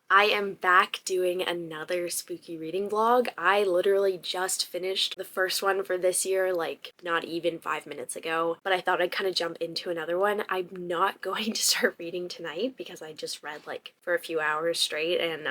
I am back doing another spooky reading vlog. I literally just finished the first one for this year, like not even 5 minutes ago, but I thought I'd kind of jump into another one. I'm not going to start reading tonight because I just read like for a few hours straight and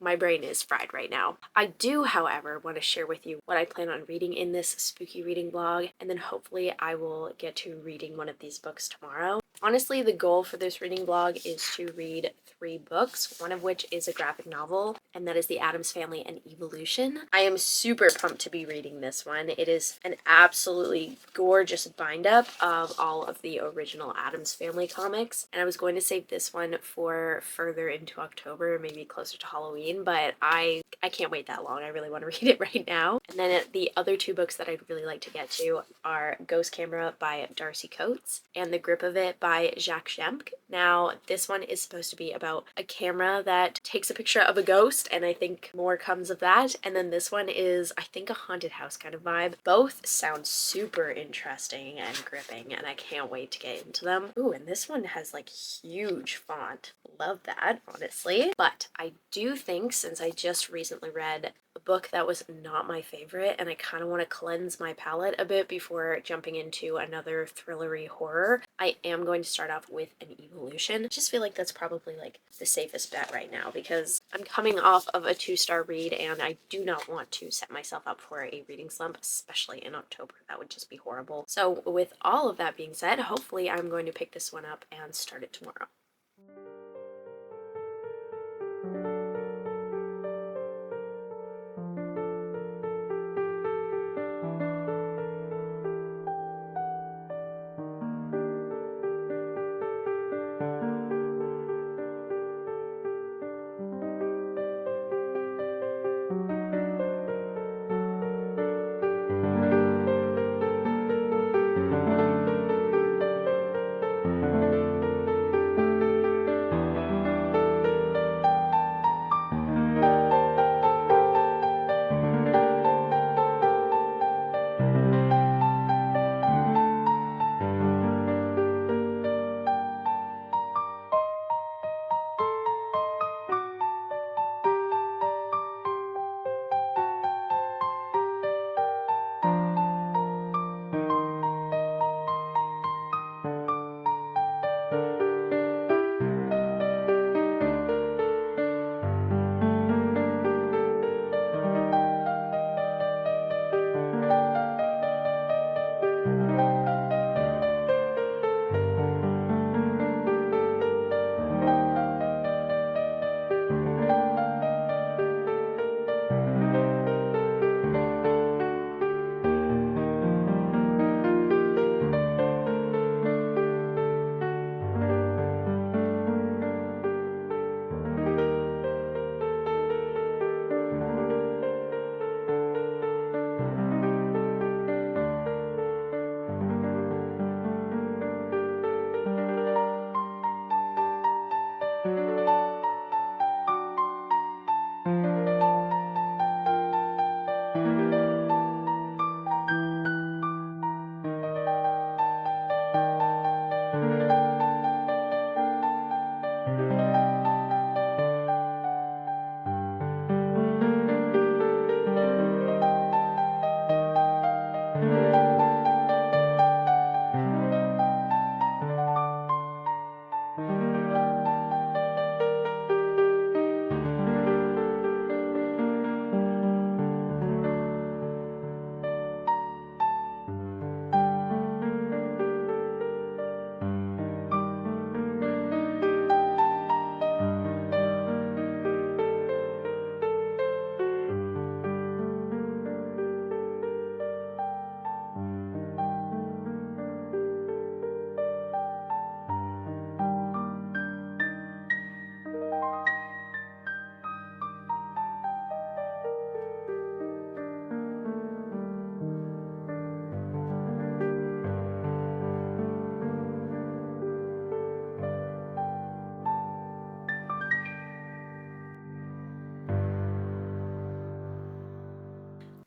my brain is fried right now. I do, however, want to share with you what I plan on reading in this spooky reading vlog, and then hopefully I will get to reading one of these books tomorrow. Honestly, the goal for this reading vlog is to read 3 books, one of which is a graphic novel, and that is The Addams Family and Evolution. I am super pumped to be reading this one. It is an absolutely gorgeous bind-up of all of the original Addams Family comics, and I was going to save this one for further into October, maybe closer to Halloween, but I can't wait that long. I really want to read it right now. And then the other 2 books that I'd really like to get to are Ghost Camera by Darcy Coates and The Grip of It by Jacques Jemke. Now, this one is supposed to be about a camera that takes a picture of a ghost, and I think more comes of that. And then this one is, I think, a haunted house kind of vibe. Both sound super interesting and gripping, and I can't wait to get into them. Ooh, and this one has like huge font. Love that, honestly. But I do think, since I just recently read a book that was not my favorite, and I kind of want to cleanse my palate a bit before jumping into another thrillery horror, I am going to start off with an Evolution. I just feel like that's probably like the safest bet right now because I'm coming off of a 2-star read and I do not want to set myself up for a reading slump, especially in October. That would just be horrible. So with all of that being said, hopefully I'm going to pick this one up and start it tomorrow.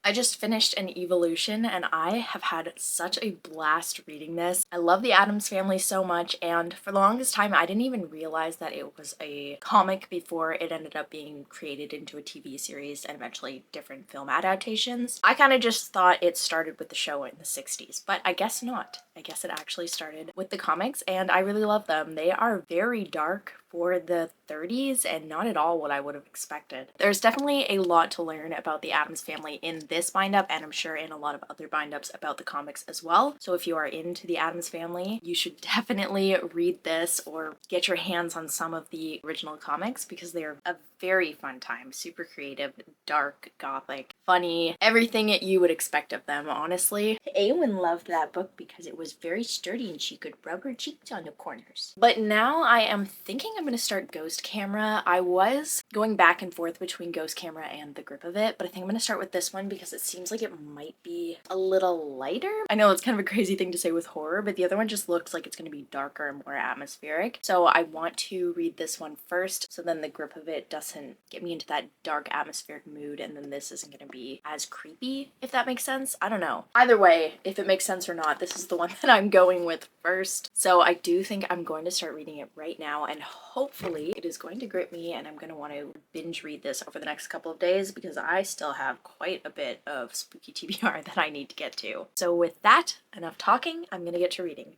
I just finished an Evolution and I have had such a blast reading this. I love the Addams Family so much, and for the longest time I didn't even realize that it was a comic before it ended up being created into a TV series and eventually different film adaptations. I kind of just thought it started with the show in the 60s, but I guess not. I guess it actually started with the comics, and I really love them. They are very dark for the 30s and not at all what I would have expected. There's definitely a lot to learn about the Addams Family in this bind-up, and I'm sure in a lot of other bind-ups about the comics as well. So if you are into the Addams Family, you should definitely read this or get your hands on some of the original comics because they are a very fun time. Super creative, dark, gothic, funny, everything you would expect of them, honestly. Awen loved that book because it was very sturdy and she could rub her cheeks on the corners. But now I am thinking I'm going to start Ghost Camera. I was going back and forth between Ghost Camera and The Grip of It, but I think I'm going to start with this one because it seems like it might be a little lighter. I know it's kind of a crazy thing to say with horror, but the other one just looks like it's going to be darker and more atmospheric. So I want to read this one first, so then The Grip of It doesn't get me into that dark atmospheric mood, and then this isn't going to be as creepy, if that makes sense. I don't know. Either way, if it makes sense or not, this is the one that I'm going with first. So I do think I'm going to start reading it right now, and hopefully it is going to grip me and I'm going to want to binge read this over the next couple of days because I still have quite a bit of spooky TBR that I need to get to. So with that, enough talking, I'm going to get to reading.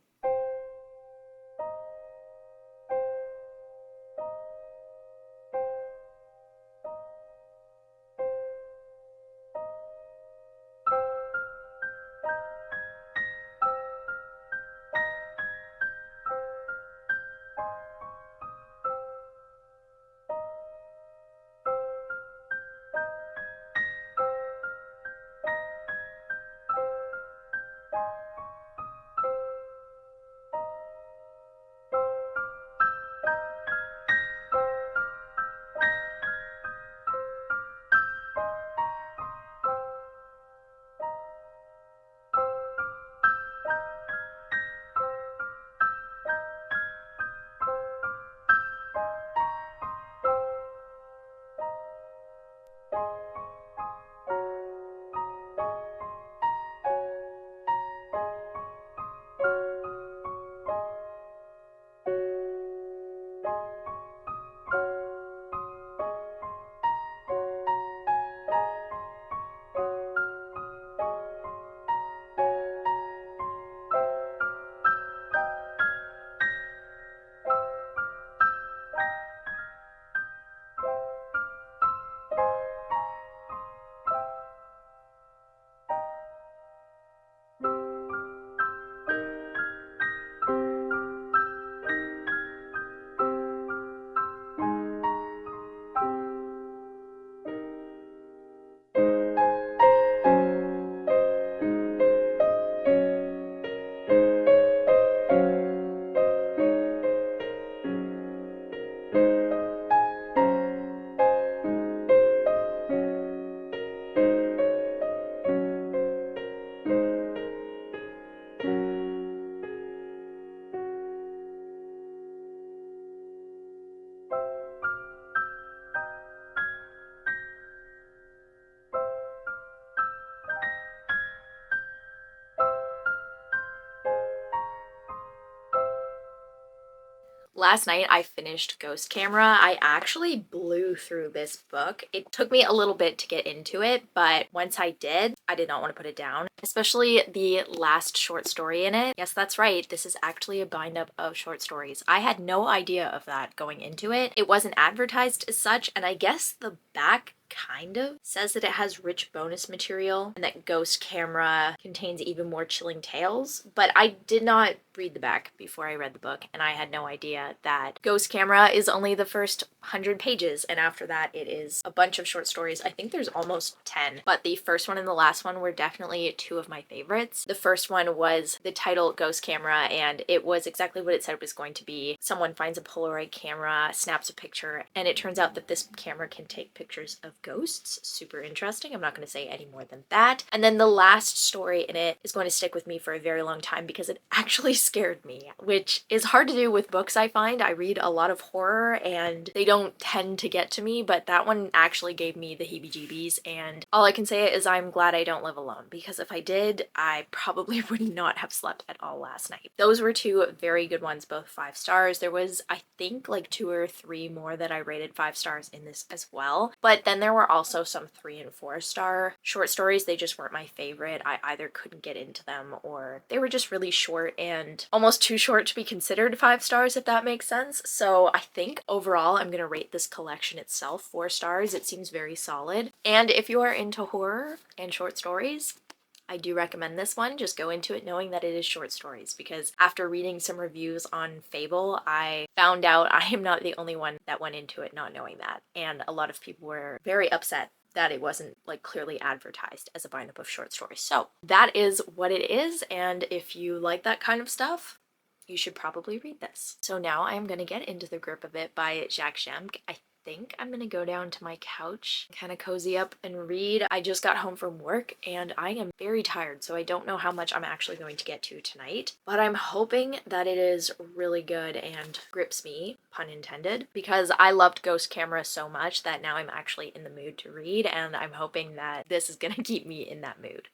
Last night I finished Ghost Camera. I actually blew through this book. It took me a little bit to get into it, but once I did, I did not want to put it down, especially the last short story in it. Yes, that's right. This is actually a bind-up of short stories. I had no idea of that going into it. It wasn't advertised as such, and I guess the back kind of says that it has rich bonus material and that Ghost Camera contains even more chilling tales, but I did not read the back before I read the book, and I had no idea that Ghost Camera is only the first 100 pages, and after that it is a bunch of short stories. I think there's almost 10, but the first one and the last one were definitely two of my favorites. The first one was the title Ghost Camera, and it was exactly what it said it was going to be. Someone finds a Polaroid camera, snaps a picture, and it turns out that this camera can take pictures of ghosts. Super interesting. I'm not going to say any more than that. And then the last story in it is going to stick with me for a very long time because it actually scared me, which is hard to do with books. I find I read a lot of horror and they don't tend to get to me, but that one actually gave me the heebie-jeebies, and all I can say is I'm glad I don't live alone, because if I did, I probably would not have slept at all last night. Those were two very good ones, both 5 stars. There was, I think, like 2 or 3 more that I rated 5 stars in this as well, but then there were also some 3 and 4 star short stories. They just weren't my favorite. I either couldn't get into them or they were just really short and almost too short to be considered 5 stars, if that makes sense. So I think overall I'm gonna rate this collection itself 4 stars. It seems very solid. And if you are into horror and short stories, I do recommend this one. Just go into it knowing that it is short stories, because after reading some reviews on Fable, I found out I am not the only one that went into it not knowing that. And a lot of people were very upset that it wasn't like clearly advertised as a bind-up of short stories. So that is what it is, and if you like that kind of stuff, you should probably read this. So now I'm gonna get into The Grip of It by Jacques Jamk. I think I'm gonna go down to my couch, kind of cozy up and read. I just got home from work and I am very tired, so I don't know how much I'm actually going to get to tonight, but I'm hoping that it is really good and grips me, pun intended, because I loved Ghost Camera so much that now I'm actually in the mood to read, and I'm hoping that this is gonna keep me in that mood.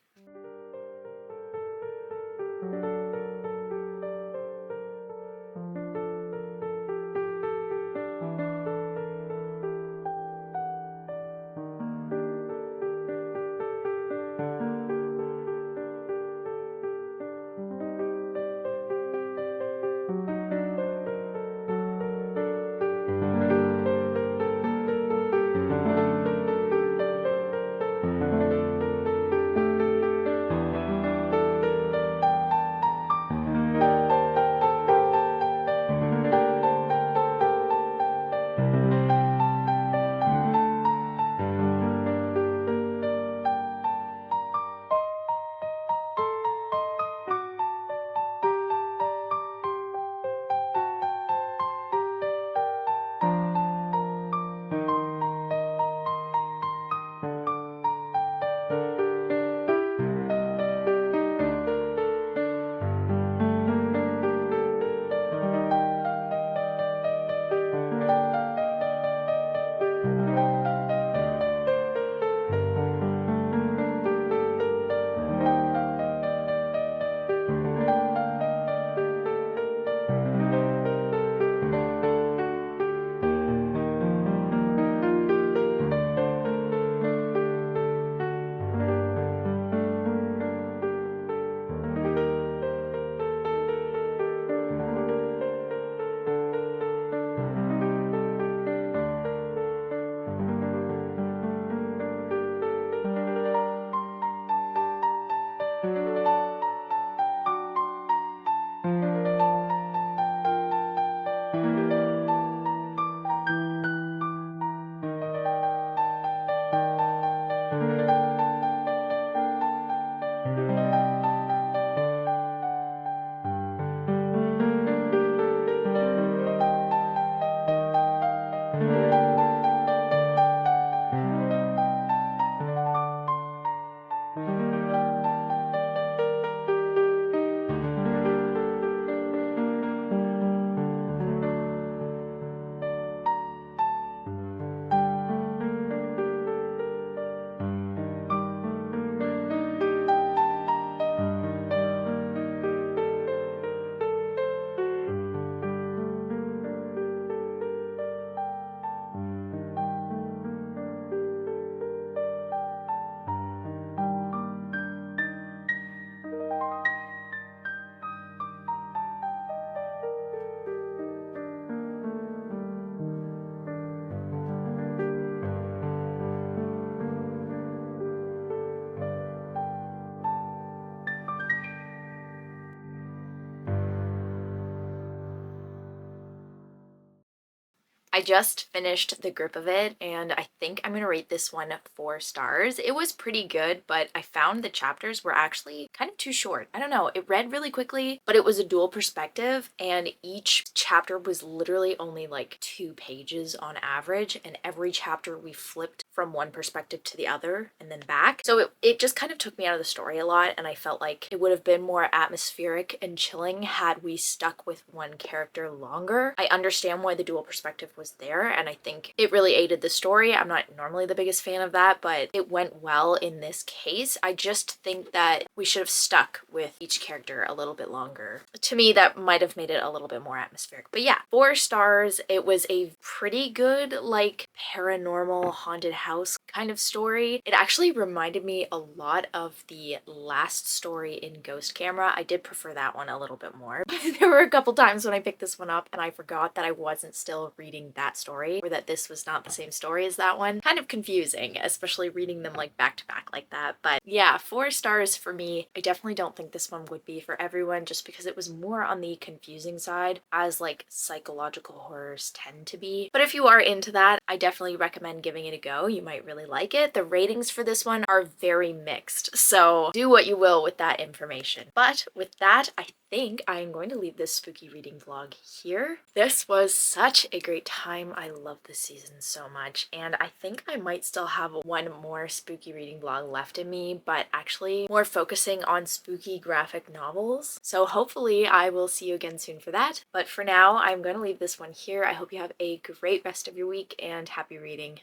I just finished the grip of it, and I think I'm gonna rate this one 4 stars. It was pretty good, but I found the chapters were actually kind of too short. I don't know, it read really quickly, but it was a dual perspective, and each chapter was literally only like 2 pages on average, and every chapter we flipped from one perspective to the other and then back. So it just kind of took me out of the story a lot, and I felt like it would have been more atmospheric and chilling had we stuck with one character longer. I understand why the dual perspective was there, and I think it really aided the story. I'm not normally the biggest fan of that, but it went well in this case. I just think that we should have stuck with each character a little bit longer. To me, that might have made it a little bit more atmospheric. But yeah, 4 stars. It was a pretty good, like, paranormal haunted house kind of story. It actually reminded me a lot of the last story in Ghost Camera. I did prefer that one a little bit more. There were a couple times when I picked this one up and I forgot that I wasn't still reading that story, or that this was not the same story as that one. Kind of confusing, especially reading them like back to back like that. But yeah, 4 stars for me. I definitely don't think this one would be for everyone, just because it was more on the confusing side, as like psychological horrors tend to be. But if you are into that, I definitely recommend giving it a go. You might really like it. The ratings for this one are very mixed, so do what you will with that information. But with that, I think I am going to leave this spooky reading vlog here. This was such a great time. I love this season so much, and I think I might still have one more spooky reading vlog left in me, but actually more focusing on spooky graphic novels. So hopefully I will see you again soon for that. But for now, I'm going to leave this one here. I hope you have a great rest of your week and happy reading.